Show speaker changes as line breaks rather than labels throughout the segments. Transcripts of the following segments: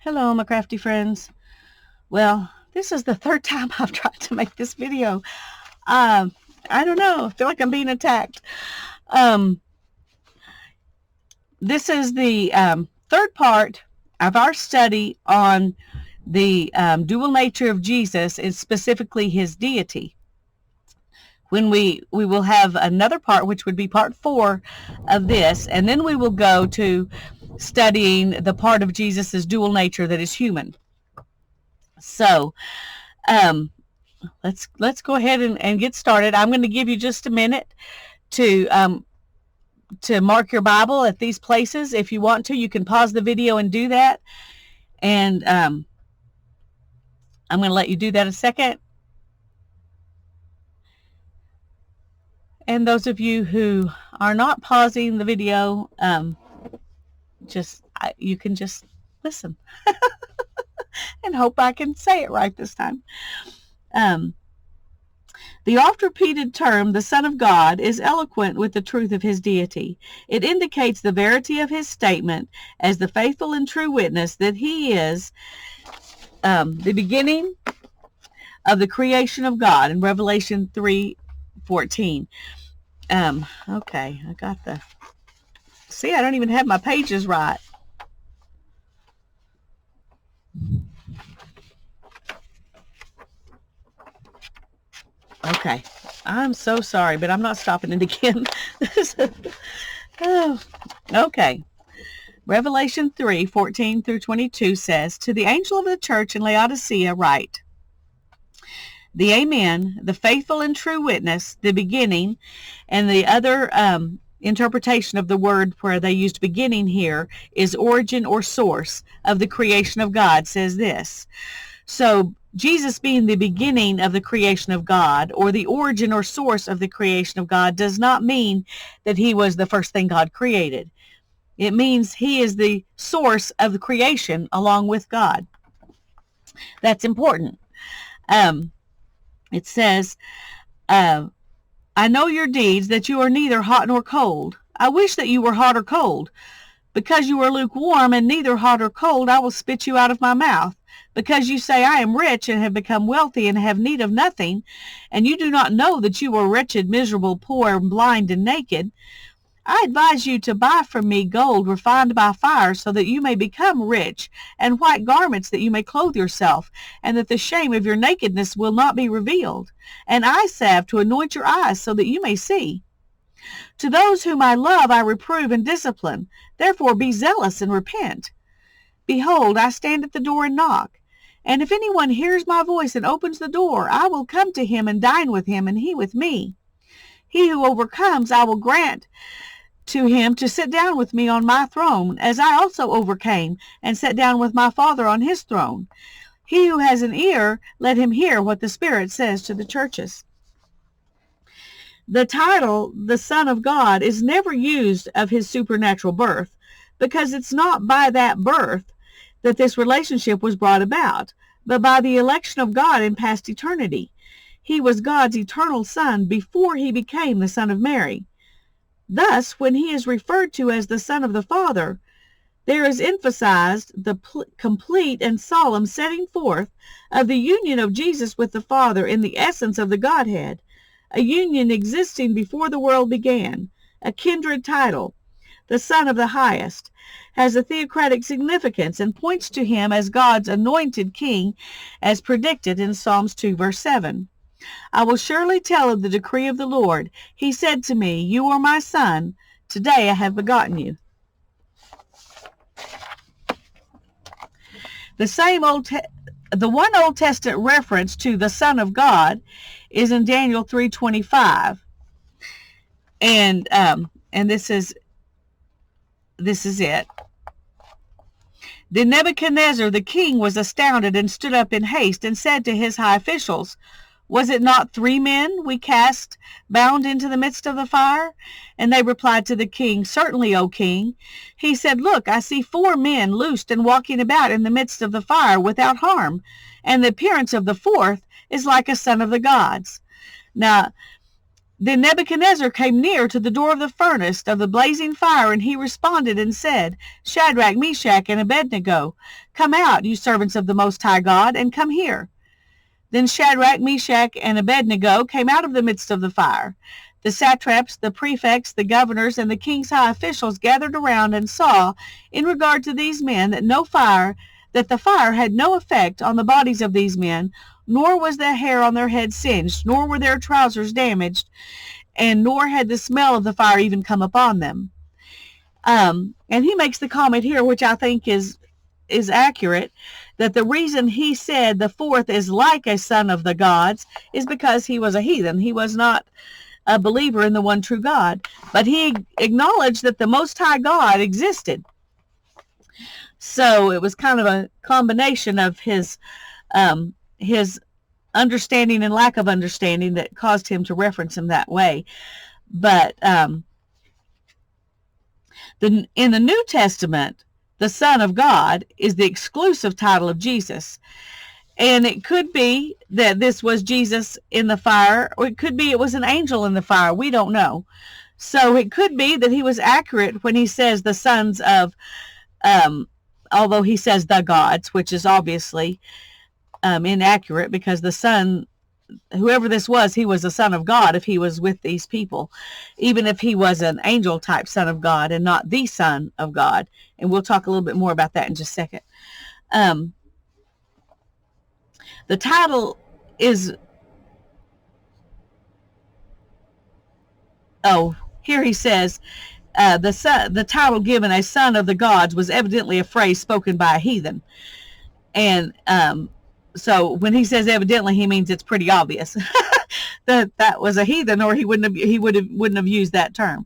Hello, my crafty friends. Well, this is the third time I've tried to make this video. I don't know. I feel like I'm being attacked. This is the third part of our study on the dual nature of Jesus, and specifically his deity. When we will have another part, which would be part 4 of this, and then we will go to studying the part of Jesus's dual nature that is human. So let's go ahead and get started. I'm going to give you just a minute to mark your Bible at these places. If you want to, you can pause the video and do that. And I'm going to let you do that a second. And those of you who are not pausing the video, you can just listen and hope I can say it right this time. The oft-repeated term, the Son of God, is eloquent with the truth of his deity. It indicates the verity of his statement as the faithful and true witness that he is the beginning of the creation of God in Revelation 3:14. Okay, I got see, I don't even have my pages right. Okay, I'm so sorry, but I'm not stopping it again. Okay. Revelation 3:14 through 22 says, "To the angel of the church in Laodicea write, the Amen, the faithful and true witness, the beginning," and the other interpretation of the word where they used beginning here is origin or source of the creation of God, says this. So Jesus being the beginning of the creation of God, or the origin or source of the creation of God, does not mean that he was the first thing God created. It means he is the source of the creation along with God. That's important. It says, I know your deeds, that you are neither hot nor cold. I wish that you were hot or cold. Because you are lukewarm and neither hot or cold, I will spit you out of my mouth. Because you say, I am rich and have become wealthy and have need of nothing, and you do not know that you are wretched, miserable, poor, blind, and naked, I advise you to buy from me gold refined by fire, so that you may become rich, and white garments that you may clothe yourself, and that the shame of your nakedness will not be revealed, and eye salve to anoint your eyes, so that you may see. To those whom I love I reprove and discipline. Therefore be zealous and repent. Behold, I stand at the door and knock. And if anyone hears my voice and opens the door, I will come to him and dine with him, and he with me. He who overcomes I will grant to him to sit down with me on my throne, as I also overcame and sat down with my Father on his throne. He who has an ear, let him hear what the Spirit says to the churches. The title, the Son of God, is never used of his supernatural birth, because it's not by that birth that this relationship was brought about, but by the election of God in past eternity. He was God's eternal Son before he became the Son of Mary. Thus, when he is referred to as the Son of the Father, there is emphasized the complete and solemn setting forth of the union of Jesus with the Father in the essence of the Godhead, a union existing before the world began, a kindred title. The Son of the Highest has a theocratic significance and points to him as God's anointed king, as predicted in Psalms 2 verse 7. I will surely tell of the decree of the Lord. He said to me, you are my son. Today I have begotten you. The one Old Testament reference to the Son of God is in Daniel 3:25. And this is it. Then Nebuchadnezzar the king was astounded and stood up in haste and said to his high officials, was it not 3 men we cast bound into the midst of the fire? And they replied to the king, certainly, O king. He said, look, I see 4 men loosed and walking about in the midst of the fire without harm, and the appearance of the 4th is like a son of the gods. Now, Then Nebuchadnezzar came near to the door of the furnace of the blazing fire, and he responded and said, Shadrach, Meshach, and Abednego, come out, you servants of the Most High God, and come here. Then Shadrach, Meshach, and Abednego came out of the midst of the fire. The satraps, the prefects, the governors, and the king's high officials gathered around and saw, in regard to these men, that the fire had no effect on the bodies of these men, nor was the hair on their heads singed, nor were their trousers damaged, and nor had the smell of the fire even come upon them. And he makes the comment here, which I think is accurate, that the reason he said the fourth is like a son of the gods is because he was a heathen. He was not a believer in the one true God, but he acknowledged that the Most High God existed. So it was kind of a combination of his understanding and lack of understanding that caused him to reference him that way. But in the New Testament, the Son of God is the exclusive title of Jesus. And it could be that this was Jesus in the fire, or it could be it was an angel in the fire. We don't know. So it could be that he was accurate when he says the sons of, although he says the gods, which is obviously inaccurate, because the son, whoever this was, he was a son of God if he was with these people, even if he was an angel type son of God and not the Son of God. And we'll talk a little bit more about that in just a second. The title is, here he says, the title given, a son of the gods, was evidently a phrase spoken by a heathen. And so when he says evidently, he means it's pretty obvious that was a heathen, or he wouldn't have used that term.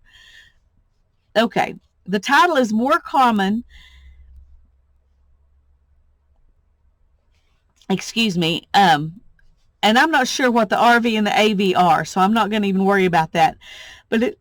Okay, the title is more common. Excuse me. And I'm not sure what the RV and the AV are, so I'm not going to even worry about that. But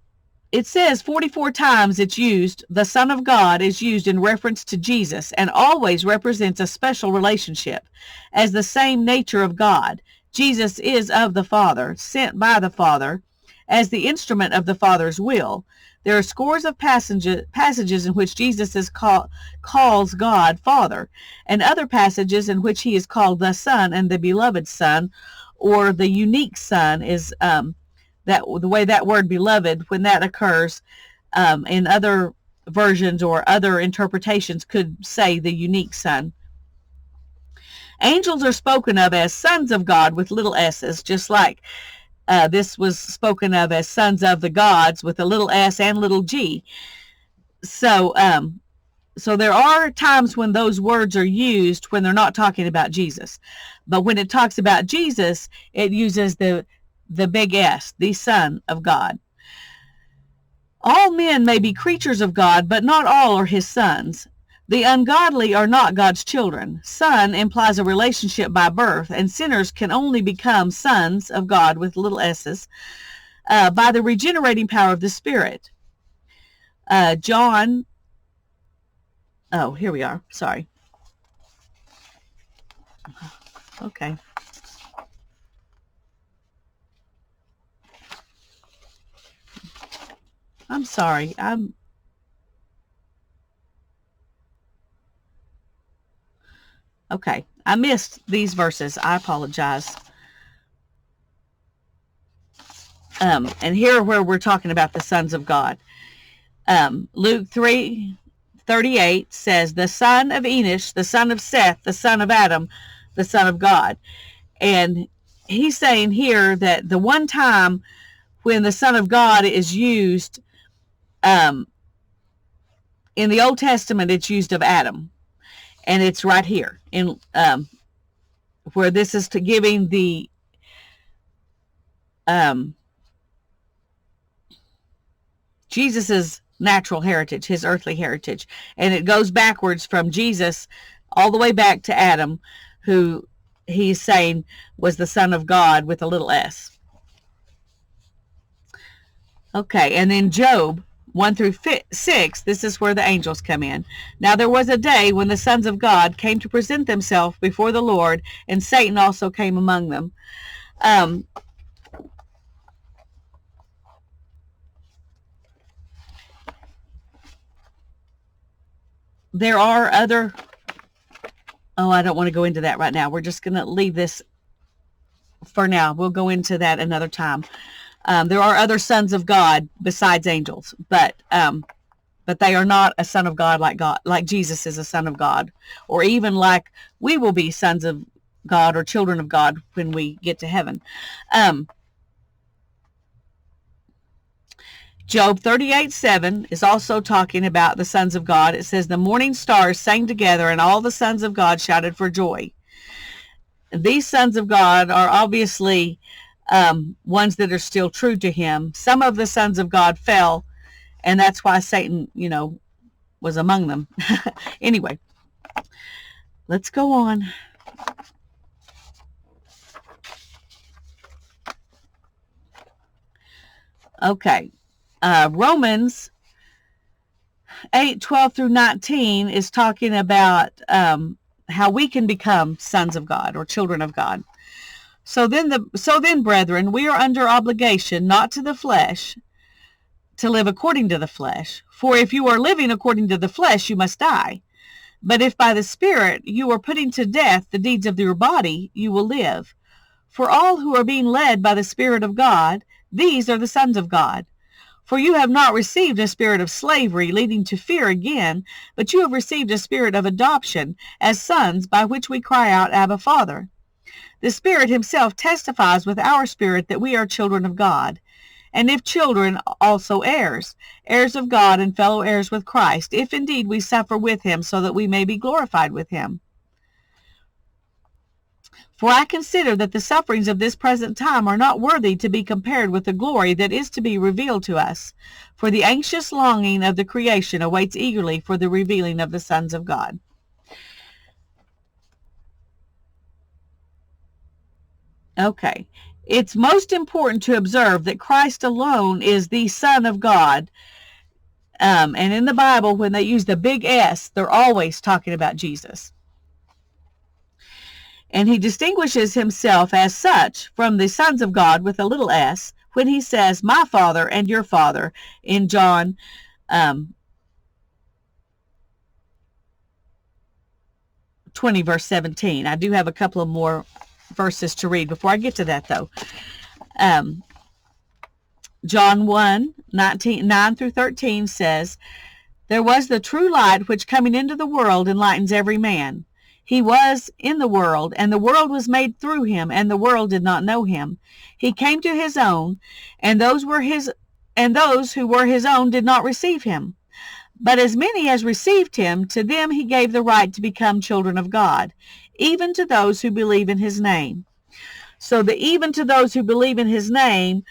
it says 44 times it's used. The Son of God is used in reference to Jesus and always represents a special relationship as the same nature of God. Jesus is of the Father, sent by the Father as the instrument of the Father's will. There are scores of passages in which Jesus calls God Father, and other passages in which he is called the Son and the beloved Son, or the unique Son is that the way that word beloved, when that occurs in other versions or other interpretations, could say the unique Son. Angels are spoken of as sons of God with little s's, just like this was spoken of as sons of the gods with a little s and little g. So there are times when those words are used when they're not talking about Jesus. But when it talks about Jesus, it uses the big S, the Son of God. All men may be creatures of God, but not all are his sons. The ungodly are not God's children. Son implies a relationship by birth, and sinners can only become sons of God with little s's by the regenerating power of the Spirit. John, here we are. Sorry. Okay. I'm sorry. Okay. I missed these verses. I apologize. And here where we're talking about the sons of God. Luke 3:38 says, the son of Enosh, the son of Seth, the son of Adam, the son of God. And he's saying here that the one time when the Son of God is used in the Old Testament, it's used of Adam. And it's right here in where this is to giving the Jesus's natural heritage, his earthly heritage. And it goes backwards from Jesus all the way back to Adam, who he's saying was the Son of God with a little s. Okay, and then Job 1-6, this is where the angels come in. Now there was a day when the sons of God came to present themselves before the Lord, and Satan also came among them. there are other, I don't want to go into that right now. We're just going to leave this for now. We'll go into that another time. There are other sons of God besides angels, but they are not a son of God, like Jesus is a son of God, or even like we will be sons of God or children of God when we get to heaven. Job 38:7 is also talking about the sons of God. It says, the morning stars sang together and all the sons of God shouted for joy. These sons of God are obviously ones that are still true to him. Some of the sons of God fell, and that's why Satan, was among them. Anyway, let's go on. Okay. Romans 8:12 through 19 is talking about how we can become sons of God or children of God. So then, brethren, we are under obligation, not to the flesh, to live according to the flesh. For if you are living according to the flesh, you must die. But if by the Spirit you are putting to death the deeds of your body, you will live. For all who are being led by the Spirit of God, these are the sons of God. For you have not received a spirit of slavery leading to fear again, but you have received a spirit of adoption as sons, by which we cry out, Abba, Father. The Spirit himself testifies with our spirit that we are children of God. And if children, also heirs, heirs of God and fellow heirs with Christ, if indeed we suffer with him, so that we may be glorified with him. For I consider that the sufferings of this present time are not worthy to be compared with the glory that is to be revealed to us. For the anxious longing of the creation awaits eagerly for the revealing of the sons of God. Okay. It's most important to observe that Christ alone is the Son of God. And in the Bible, when they use the big S, they're always talking about Jesus. And he distinguishes himself as such from the sons of God with a little s when he says, my Father and your Father, in John 20, verse 17. I do have a couple of more verses to read before I get to that, though. John 1, 9 through 13 says, there was the true light which coming into the world enlightens every man. He was in the world, and the world was made through him, and the world did not know him. He came to his own, and those who were his own did not receive him. But as many as received him, to them he gave the right to become children of God, even to those who believe in his name. So the even to those who believe in his name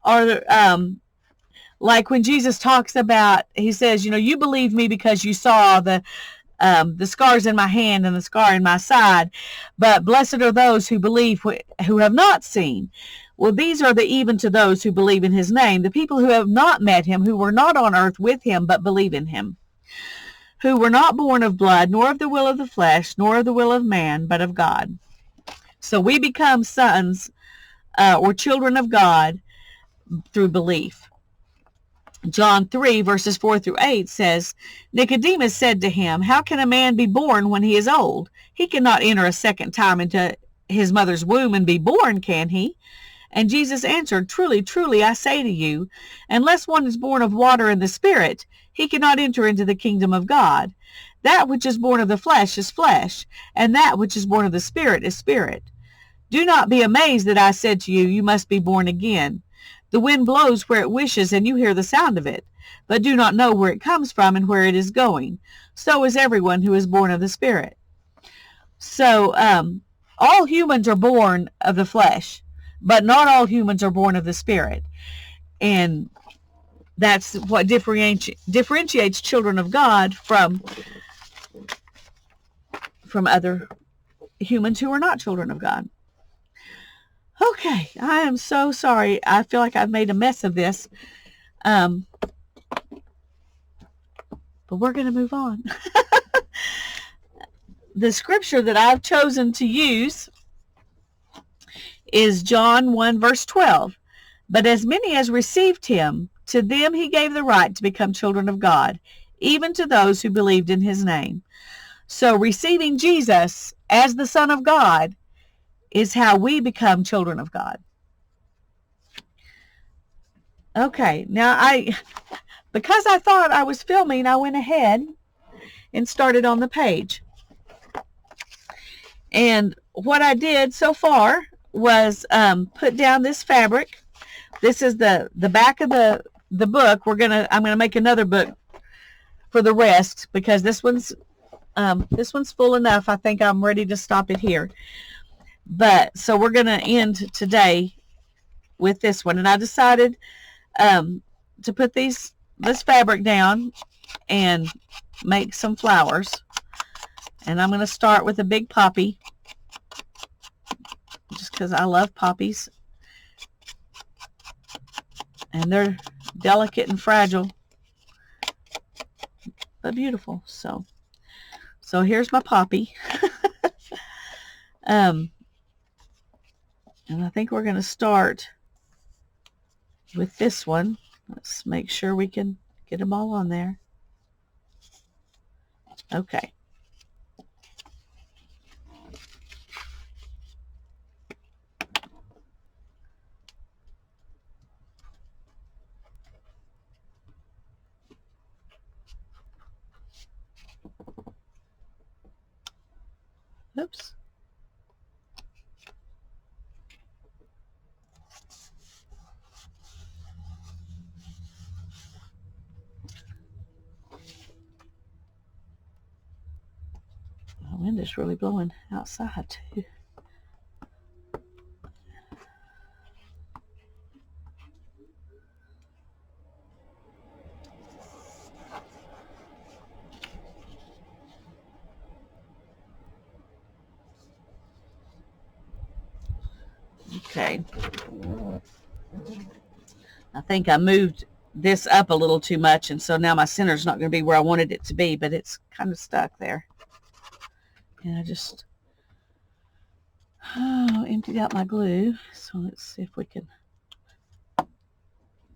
are like when Jesus talks about, he says, you believe me because you saw the scars in my hand and the scar in my side, but blessed are those who believe who have not seen. Well, these are the even to those who believe in his name, the people who have not met him, who were not on earth with him, but believe in him, who were not born of blood, nor of the will of the flesh, nor of the will of man, but of God. So we become sons or children of God through belief. John 3, verses 4 through 8 says, Nicodemus said to him, how can a man be born when he is old? He cannot enter a second time into his mother's womb and be born, can he? And Jesus answered, truly, truly, I say to you, unless one is born of water and the Spirit, he cannot enter into the kingdom of God. That which is born of the flesh is flesh, and that which is born of the Spirit is spirit. Do not be amazed that I said to you, you must be born again. The wind blows where it wishes, and you hear the sound of it, but do not know where it comes from and where it is going. So is everyone who is born of the Spirit. So all humans are born of the flesh, but not all humans are born of the Spirit. And that's what differentiates children of God from other humans who are not children of God. Okay, I am so sorry. I feel like I've made a mess of this. But we're going to move on. The scripture that I've chosen to use is John 1, verse 12. But as many as received him, to them he gave the right to become children of God, even to those who believed in his name. So receiving Jesus as the Son of God is how we become children of God. Okay, now because I thought I was filming, I went ahead and started on the page. And what I did so far was put down this fabric. This is the back of the book. I'm gonna make another book for the rest because this one's full enough. I think I'm ready to stop it here. But so we're gonna end today with this one, and I decided to put this fabric down and make some flowers. And I'm going to start with a big poppy, just because I love poppies. And they're delicate and fragile, but beautiful. So here's my poppy. And I think we're going to start with this one. Let's make sure we can get them all on there. Okay. Oops. The wind is really blowing outside too. Okay. I think I moved this up a little too much, and so now my center's not going to be where I wanted it to be, but it's kind of stuck there. And I just emptied out my glue. So let's see if we can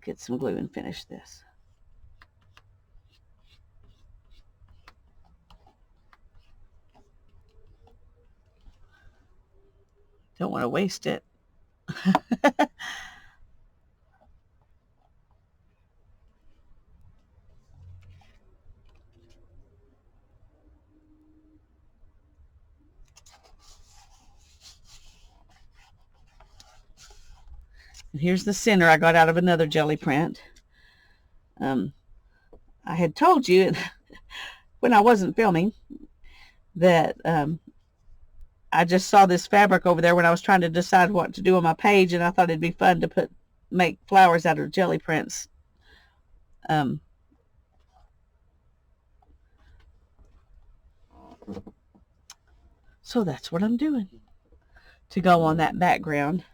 get some glue and finish this. Don't want to waste it. And here's the center I got out of another jelly print. I had told you when I wasn't filming that I just saw this fabric over there when I was trying to decide what to do on my page, and I thought it'd be fun to make flowers out of jelly prints. So that's what I'm doing to go on that background.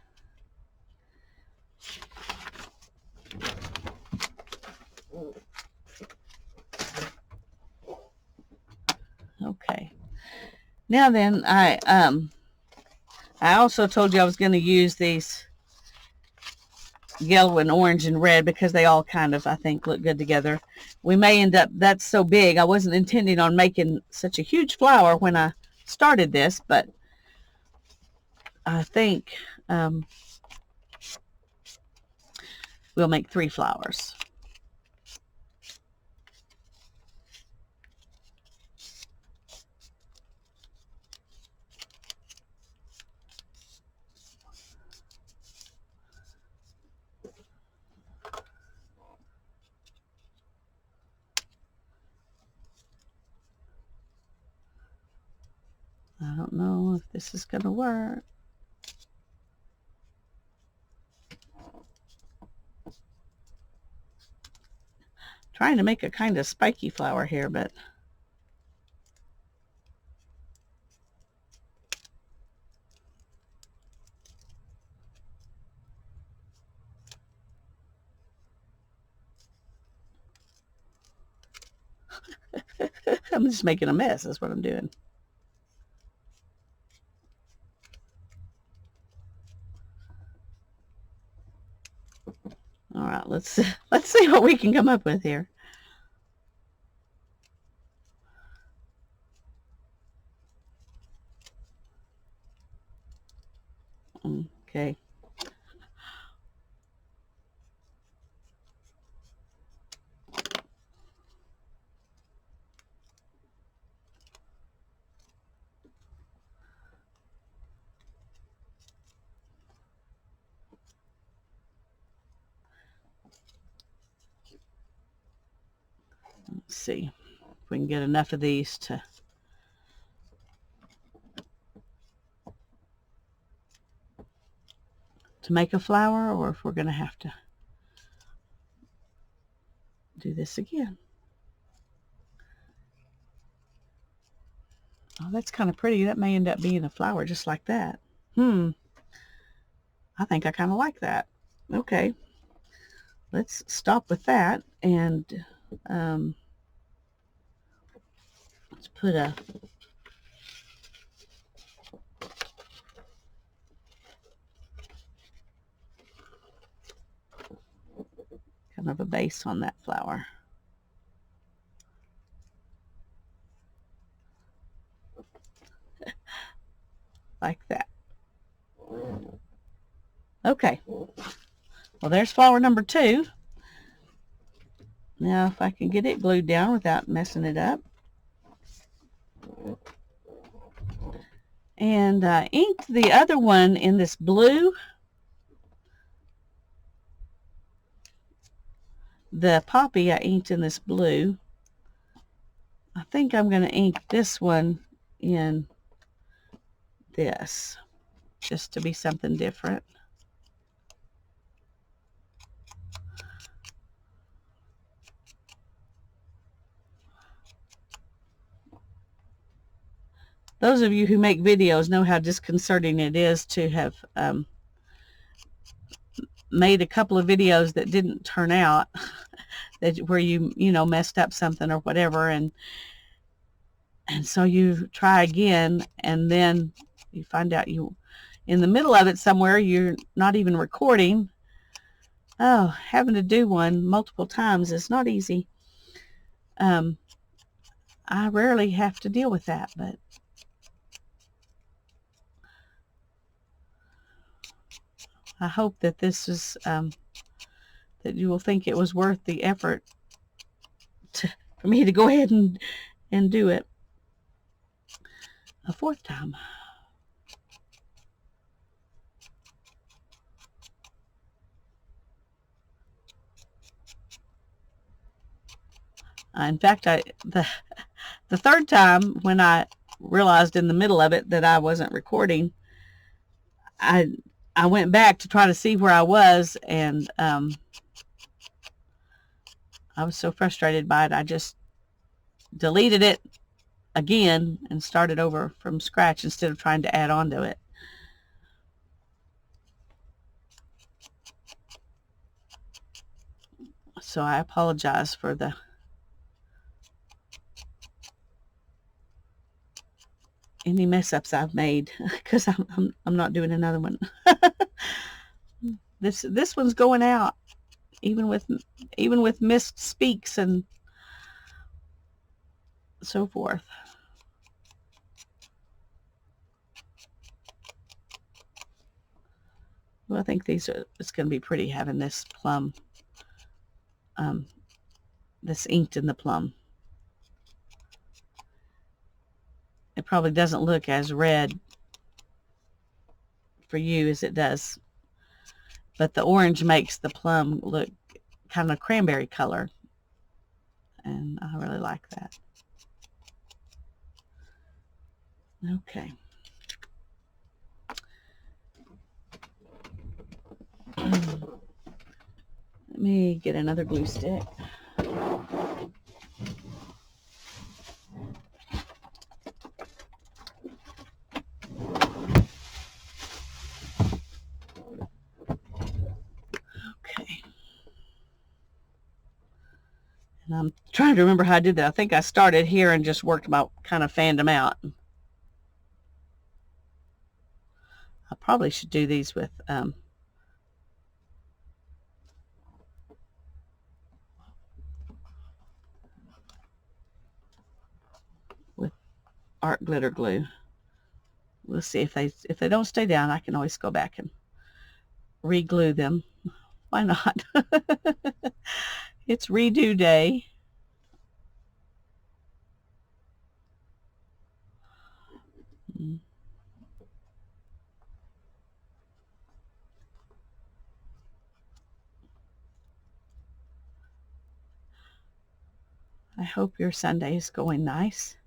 Okay. Now then, I also told you I was going to use these yellow and orange and red because they all kind of, I think, look good together. We may end up, that's so big. I wasn't intending on making such a huge flower when I started this, but I think we'll make 3 flowers. I don't know if this is going to work. Trying to make a kind of spiky flower here, but I'm just making a mess. That's what I'm doing. All right, let's see what we can come up with here. Okay. Let's see if we can get enough of these to make a flower, or if we're going to have to do this again. Oh, that's kind of pretty. That may end up being a flower just like that. I think I kind of like that. Okay. Let's stop with that, and let's put a kind of a base on that flower. Like that. Okay. Well, there's flower number 2. Now, if I can get it glued down without messing it up. And I inked the other one in this blue. The poppy I inked in this blue. I think I'm going to ink this one in this, just to be something different. Those of you who make videos know how disconcerting it is to have made a couple of videos that didn't turn out, that where you messed up something or whatever, and so you try again, and then you find out in the middle of it somewhere you're not even recording. Oh, having to do one multiple times is not easy. I rarely have to deal with that, but I hope that this is that you will think it was worth the effort for me to go ahead and do it a 4th time. In fact, the 3rd time, when I realized in the middle of it that I wasn't recording, I went back to try to see where I was, and I was so frustrated by it, I just deleted it again and started over from scratch instead of trying to add on to it. So I apologize for any mess ups I've made, because I'm not doing another one. This one's going out, even with missed speaks and so forth. Well, I think it's going to be pretty having this plum, this inked in the plum. It probably doesn't look as red for you as it does, but the orange makes the plum look kind of cranberry color, and I really like that. Okay. Let me get another glue stick. Okay. And I'm trying to remember how I did that. I think I started here and just worked about, kind of fanned them out. I probably should do these with art glitter glue. We'll see if they don't stay down. I can always go back and re-glue them. Why not? It's redo day. I hope your Sunday is going nice.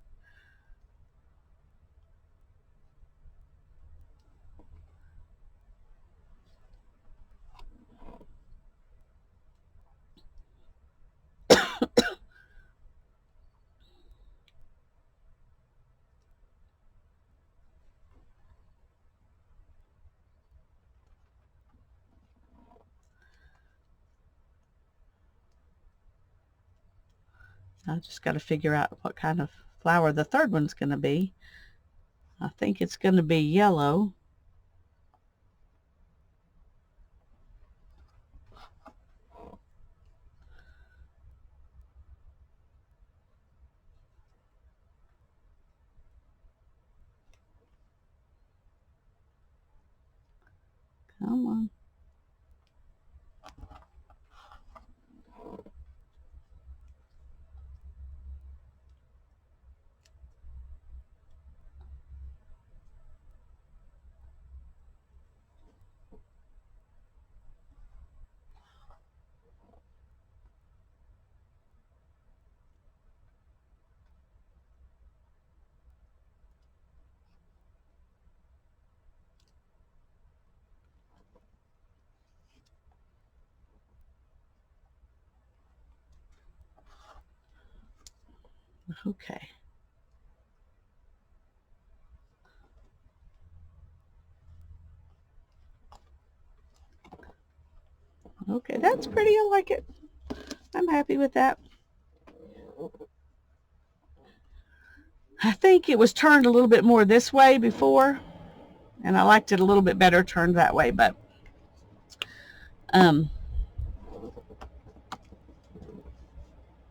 I just got to figure out what kind of flower the third one's going to be. I think it's going to be yellow. Come on. Okay. Okay, that's pretty. I like it. I'm happy with that. I think it was turned a little bit more this way before, and I liked it a little bit better turned that way, but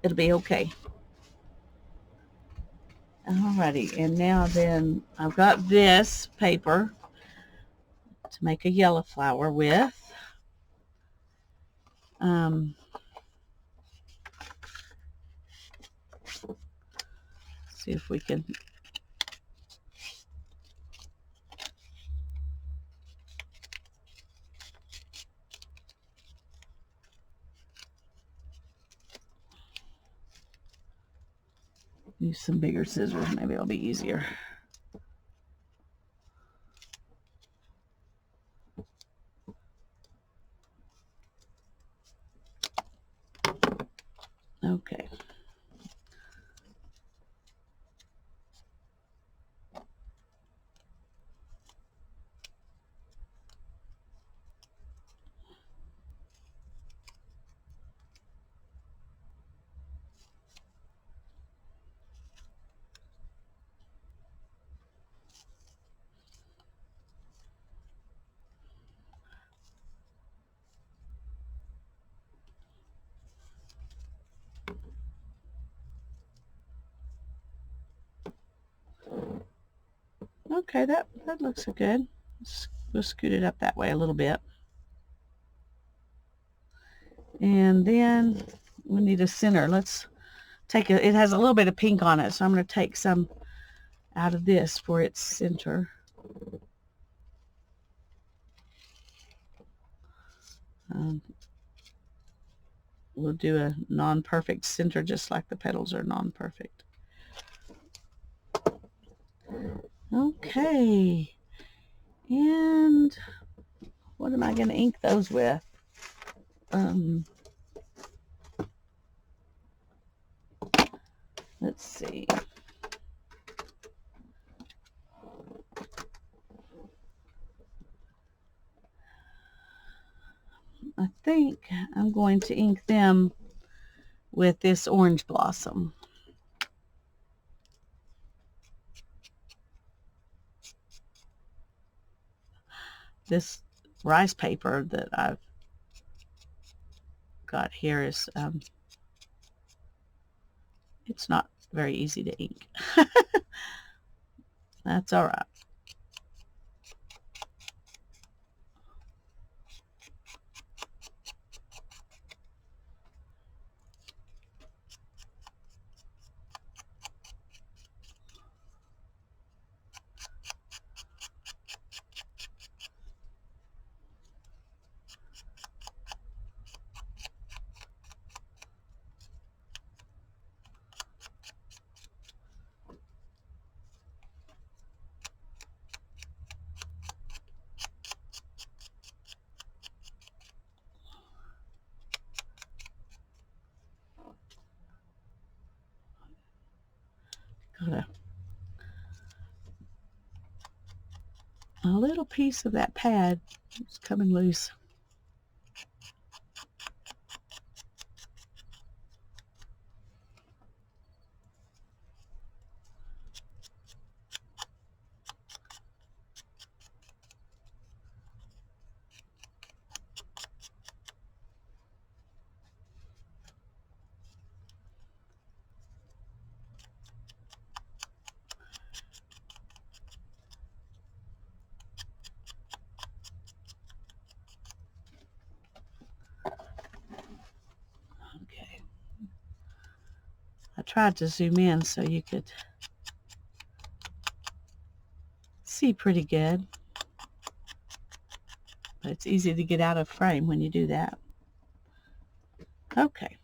it'll be okay. Alrighty, and now then I've got this paper to make a yellow flower with. See if we can use some bigger scissors. Maybe it'll be easier. Okay. Okay, that looks good. We'll scoot it up that way a little bit. And then we need a center. Let's take it has a little bit of pink on it, so I'm going to take some out of this for its center. We'll do a non-perfect center just like the petals are non-perfect. Okay, and what am I going to ink those with? Let's see. I think I'm going to ink them with this orange blossom. This rice paper that I've got here is it's not very easy to ink. That's all right. a little piece of that pad is coming loose. Okay. I tried to zoom in so you could see pretty good, but it's easy to get out of frame when you do that. Okay.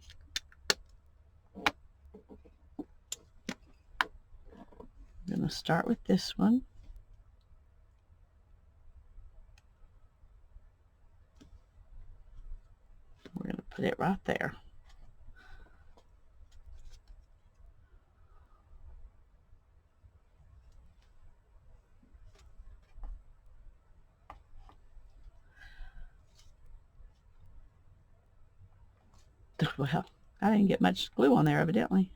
I'm going to start with this one. We're going to put it right there. Well, I didn't get much glue on there evidently.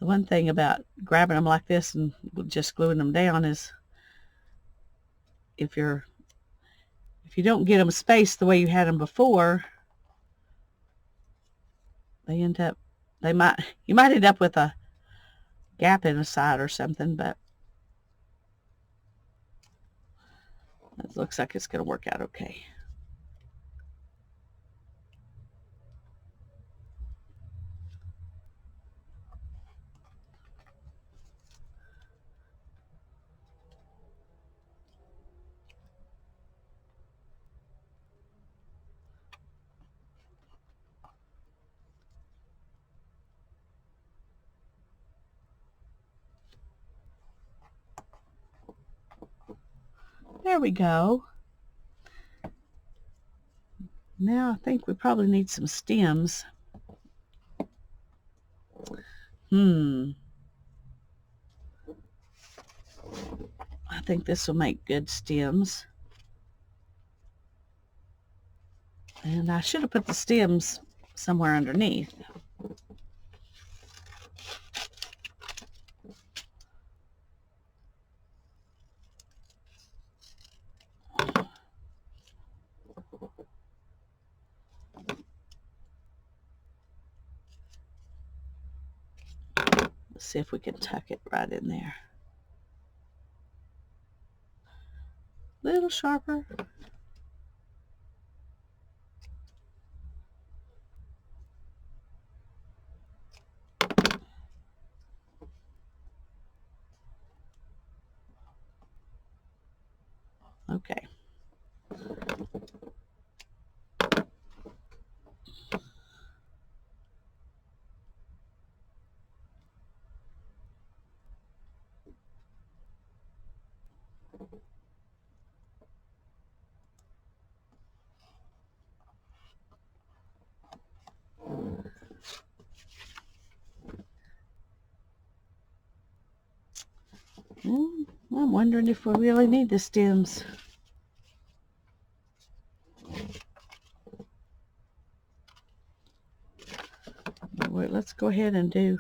The one thing about grabbing them like this and just gluing them down is if you don't get them spaced the way you had them before, you might end up with a gap in the side or something, but it looks like it's going to work out okay. There we go. Now I think we probably need some stems. I think this will make good stems. And I should have put the stems somewhere underneath. Let's see if we can tuck it right in there. A little sharper. Okay. I'm wondering if we really need the stems. Wait, let's go ahead and do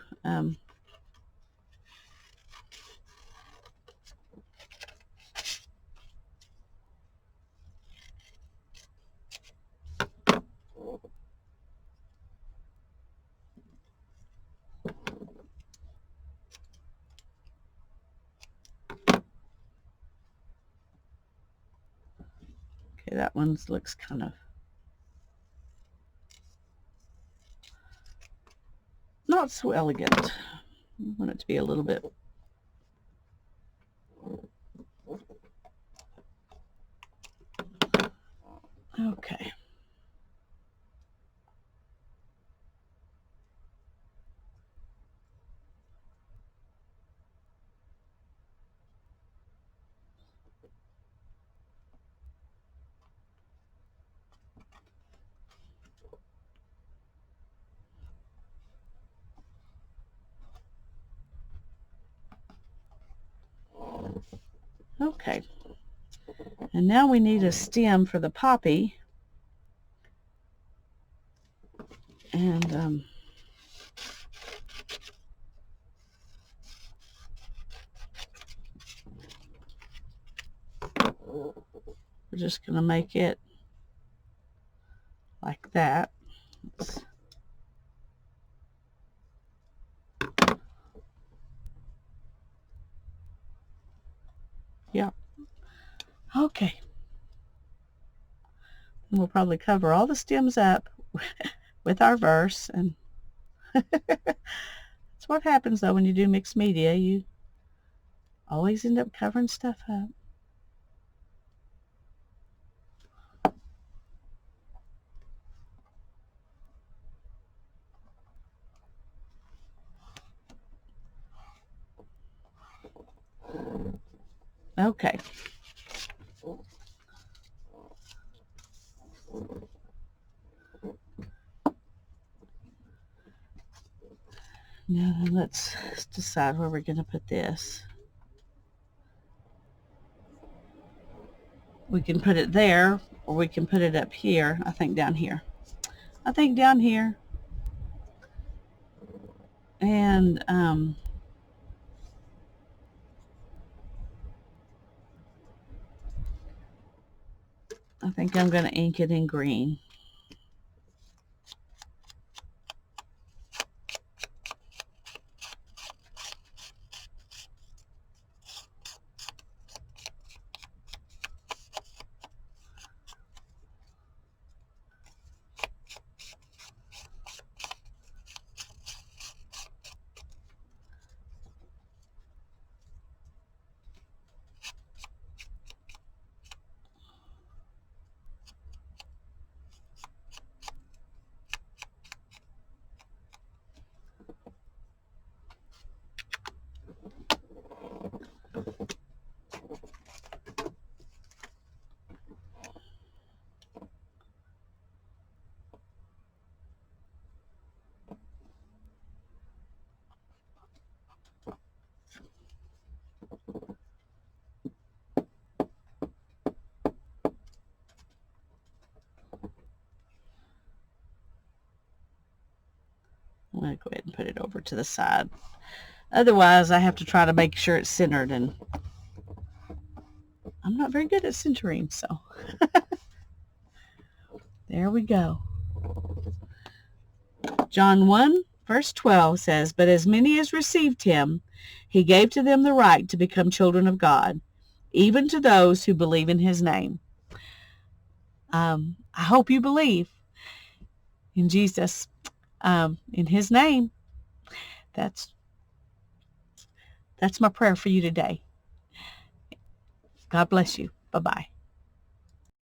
okay, that one looks kind of not so elegant. I want it to be a little bit. Okay. Okay. And now we need a stem for the poppy. And we're just going to make it like that. Yeah. Okay. And we'll probably cover all the stems up with our verse. And that's what happens, though, when you do mixed media. You always end up covering stuff up. Okay. Now then, let's decide where we're going to put this. We can put it there, or we can put it up here. I think down here. I think down here. And I think I'm going to ink it in green. I'm going to go ahead and put it over to the side. Otherwise, I have to try to make sure it's centered, and I'm not very good at centering, so there we go. John 1, verse 12 says, "But as many as received him, he gave to them the right to become children of God, even to those who believe in his name." I hope you believe in Jesus, in his name. That's my prayer for you today. God bless you. Bye-bye.